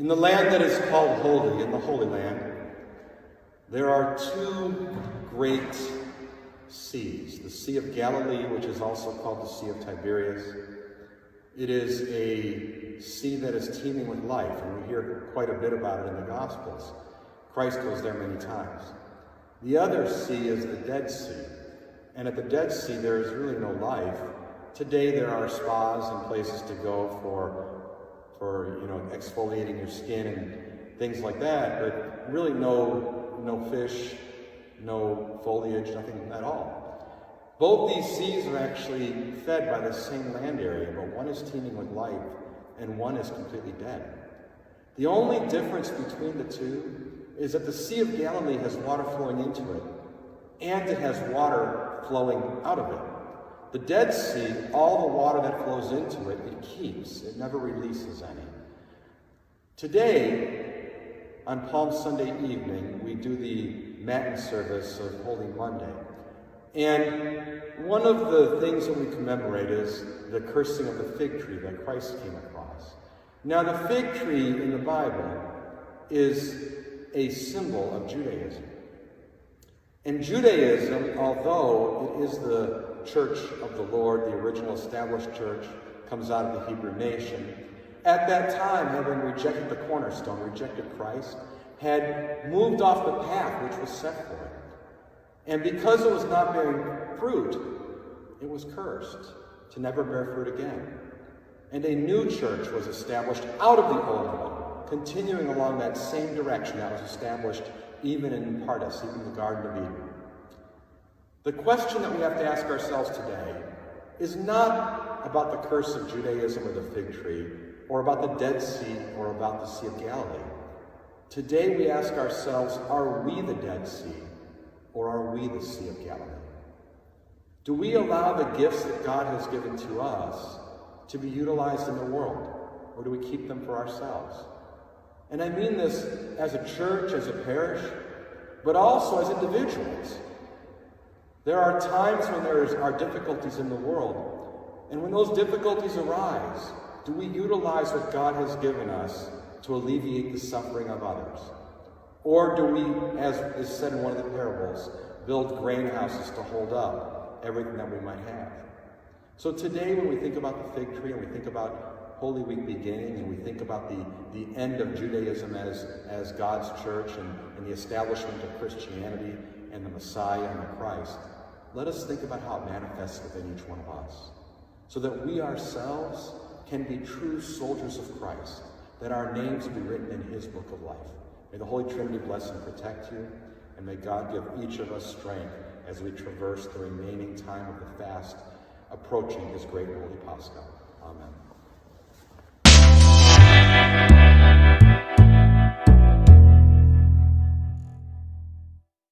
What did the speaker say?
In the land that is called holy, in the Holy Land, there are two great seas. The Sea of Galilee, which is also called the Sea of Tiberias. It is a sea that is teeming with life, and we hear quite a bit about it in the Gospels. Christ goes there many times. The other sea is the Dead Sea, and at the Dead Sea there is really no life. Today there are spas and places to go for exfoliating your skin and things like that, but really no fish, no foliage, nothing at all. Both these seas are actually fed by the same land area, but one is teeming with life and one is completely dead. The only difference between the two is that the Sea of Galilee has water flowing into it, and it has water flowing out of it. The Dead Sea, all the water that flows into it, it keeps. It never releases any. Today, on Palm Sunday evening, we do the Matin service of Holy Monday. And one of the things that we commemorate is the cursing of the fig tree that Christ came across. Now, the fig tree in the Bible is a symbol of Judaism. And Judaism, although it is the church of the Lord, the original established church, comes out of the Hebrew nation, at that time, having rejected the cornerstone, rejected Christ, had moved off the path which was set for it. And because it was not bearing fruit, it was cursed to never bear fruit again. And a new church was established out of the old one, continuing along that same direction that was established even in Paradise, even the Garden of Eden. The question that we have to ask ourselves today is not about the curse of Judaism or the fig tree, or about the Dead Sea, or about the Sea of Galilee. Today we ask ourselves, are we the Dead Sea, or are we the Sea of Galilee? Do we allow the gifts that God has given to us to be utilized in the world, or do we keep them for ourselves? And I mean this as a church, as a parish, but also as individuals. There are times when there are difficulties in the world, and when those difficulties arise, do we utilize what God has given us to alleviate the suffering of others? Or do we, as is said in one of the parables, build grain houses to hold up everything that we might have? So today, when we think about the fig tree, and we think about Holy Week beginning, and we think about the end of Judaism as God's church and the establishment of Christianity and the Messiah and the Christ, let us think about how it manifests within each one of us, so that we ourselves can be true soldiers of Christ, that our names be written in his book of life. May the Holy Trinity bless and protect you, and may God give each of us strength as we traverse the remaining time of the fast, approaching his great and holy Pascha. Amen.